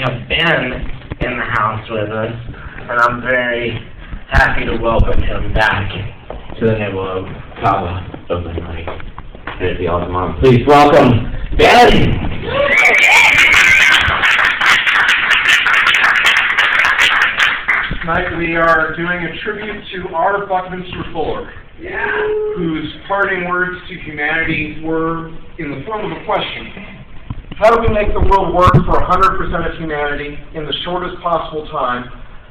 have Ben in the house with us, and I'm very happy to welcome him back to the Noble Kava open mic. It'd be awesome. Please welcome Ben! Tonight we are doing a tribute to our Buckminster Fuller, whose parting words to humanity were in the form of a question. How do we make the world work for 100% of humanity in the shortest possible time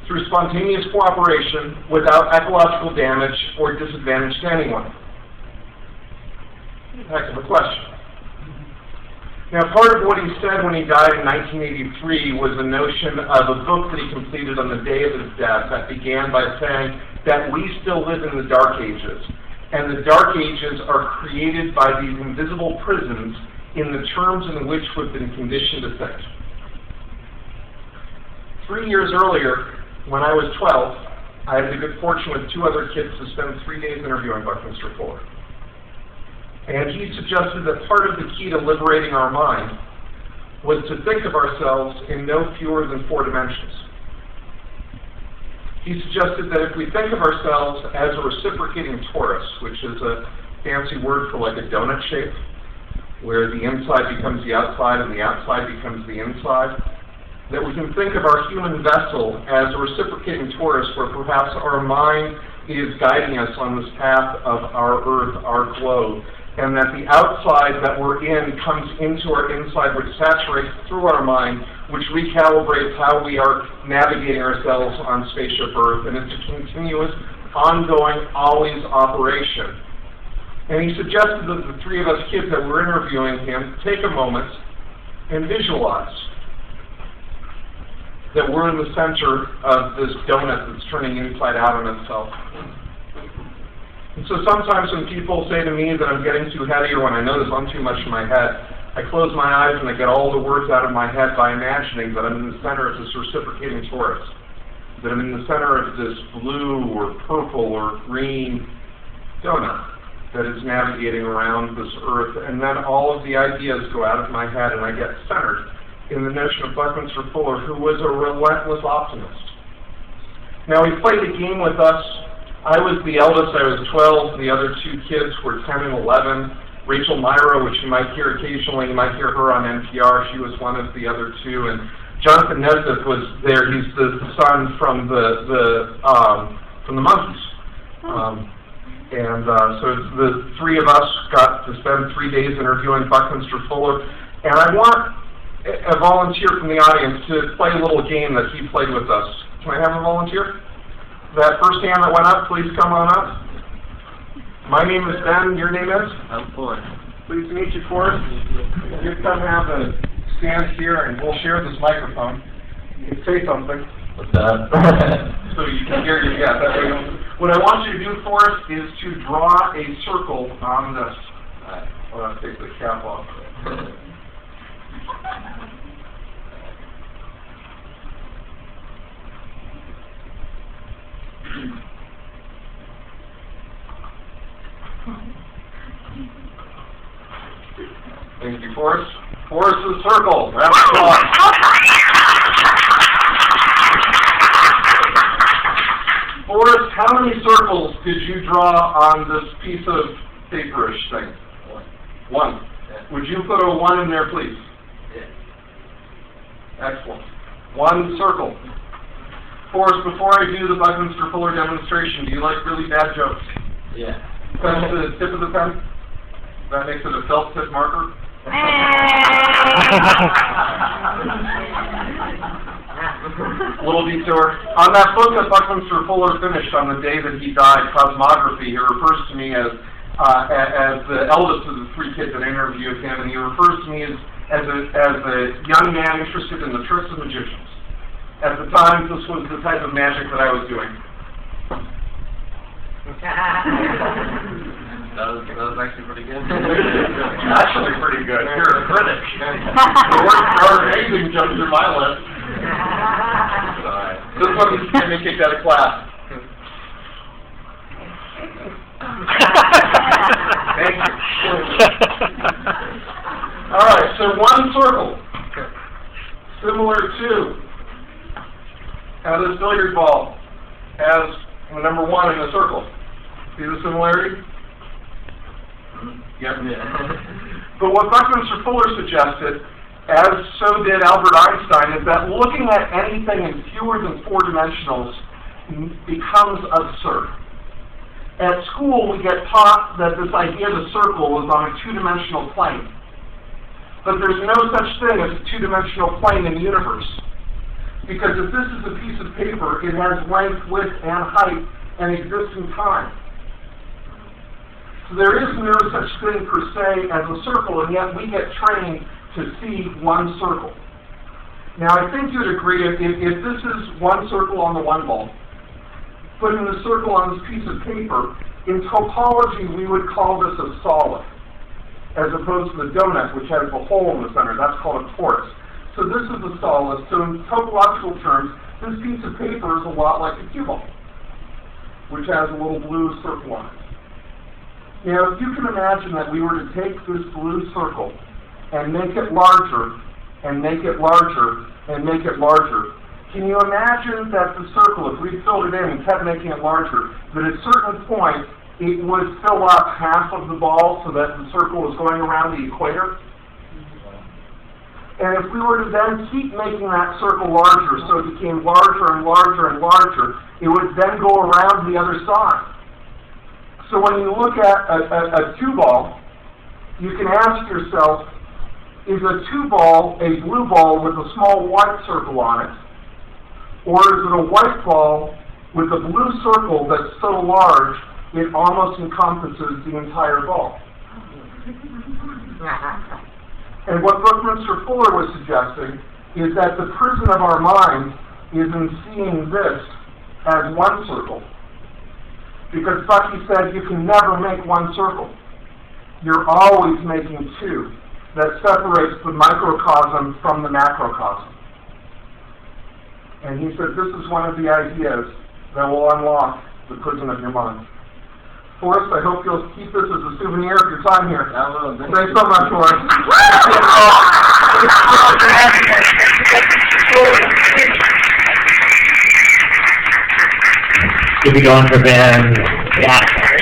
through spontaneous cooperation without ecological damage or disadvantage to anyone? Heck of a question. Now, part of what he said when he died in 1983 was a notion of a book that he completed on the day of his death that began by saying that we still live in the Dark Ages, and the Dark Ages are created by these invisible prisons in the terms in which we've been conditioned to think. 3 years earlier, when I was 12, I had the good fortune with 2 other kids to spend 3 days interviewing Buckminster Fuller. And he suggested that part of the key to liberating our mind was to think of ourselves in no fewer than 4 dimensions. He suggested that if we think of ourselves as a reciprocating torus, which is a fancy word for like a donut shape, where the inside becomes the outside and the outside becomes the inside, that we can think of our human vessel as a reciprocating torus where perhaps our mind is guiding us on this path of our earth, our globe, and that the outside that we're in comes into our inside, which saturates through our mind, which recalibrates how we are navigating ourselves on spaceship Earth, and it's a continuous, ongoing, always operation. And he suggested that the 3 of us kids that were interviewing him take a moment and visualize that we're in the center of this donut that's turning inside out on itself. And so sometimes when people say to me that I'm getting too heady or when I notice I'm too much in my head, I close my eyes and I get all the words out of my head by imagining that I'm in the center of this reciprocating torus, that I'm in the center of this blue or purple or green donut that is navigating around this earth, and then all of the ideas go out of my head and I get centered in the notion of Buckminster Fuller, who was a relentless optimist. Now, he played a game with us. I was the eldest, I was 12, the other 2 kids were 10 and 11. Rachel Myra, which you might hear occasionally, you might hear her on NPR, she was one of the other 2, and Jonathan Nesbitt was there. He's the son from the Monkees. So the 3 of us got to spend 3 days interviewing Buckminster Fuller, and I want a volunteer from the audience to play a little game that he played with us. Can I have a volunteer? That first hand that went up, please come on up. My name is Ben. Your name is? I'm Forrest. Pleased to meet you, Forrest. You come have a stand here, and we'll share this microphone. You can say something. What's up? So you can hear you. Yeah. That way. What I want you to do, Forrest, is to draw a circle on this. I'll take the cap off. Thank you, Forrest. Forrest's circle. Round of applause. Forrest, how many circles did you draw on this piece of paperish thing? 1. Would you put a 1 in there, please? Yeah. Excellent. 1 circle. Forrest, before I do the Buckminster Fuller demonstration, do you like really bad jokes? Yeah. Pen to the tip of the pen? That makes it a felt tip marker? Little detour. On that book that Buckminster Fuller finished on the day that he died, Cosmography, he refers to me as the eldest of the 3 kids that interviewed him, and he refers to me as a young man interested in the tricks of magicians. At the time, this was the type of magic that I was doing. That was actually pretty good. Actually pretty good. You're a critic. The worst are amazing jokes are my list. This one is going to get kicked out of class. Thank you. All right, so 1 circle. Similar to, how this billiard ball has the number 1 in the circle. See the similarity? Yep. But what Buckminster Fuller suggested, as so did Albert Einstein, is that looking at anything in fewer than 4 dimensionals becomes absurd. At school, we get taught that this idea of a circle is on a 2-dimensional plane. But there's no such thing as a 2-dimensional plane in the universe. Because if this is a piece of paper, it has length, width, and height, and exists in time. So there is no such thing per se as a circle, and yet we get trained to see one circle. Now, I think you'd agree, if this is one circle on the one ball, putting the circle on this piece of paper, in topology we would call this a solid, as opposed to the donut, which has a hole in the center. That's called a torus. So this is a solid. So in topological terms, this piece of paper is a lot like a cue ball, which has a little blue circle on it. Now, if you can imagine that we were to take this blue circle and make it larger, and make it larger, and make it larger, can you imagine that the circle, if we filled it in and kept making it larger, that at a certain point it would fill up half of the ball so that the circle was going around the equator? And if we were to then keep making that circle larger, so it became larger and larger and larger, it would then go around the other side. So when you look at a 2-ball, you can ask yourself, is a 2-ball a blue ball with a small white circle on it? Or is it a white ball with a blue circle that's so large it almost encompasses the entire ball? And what Buckminster Fuller was suggesting is that the prison of our mind is in seeing this as one circle. Because Bucky said you can never make one circle. You're always making 2. That separates the microcosm from the macrocosm. And he said this is one of the ideas that will unlock the prison of your mind. Forrest, I hope you'll keep this as a souvenir of your time here. Thanks so much, Forrest. Keep it going for Ben. Yeah.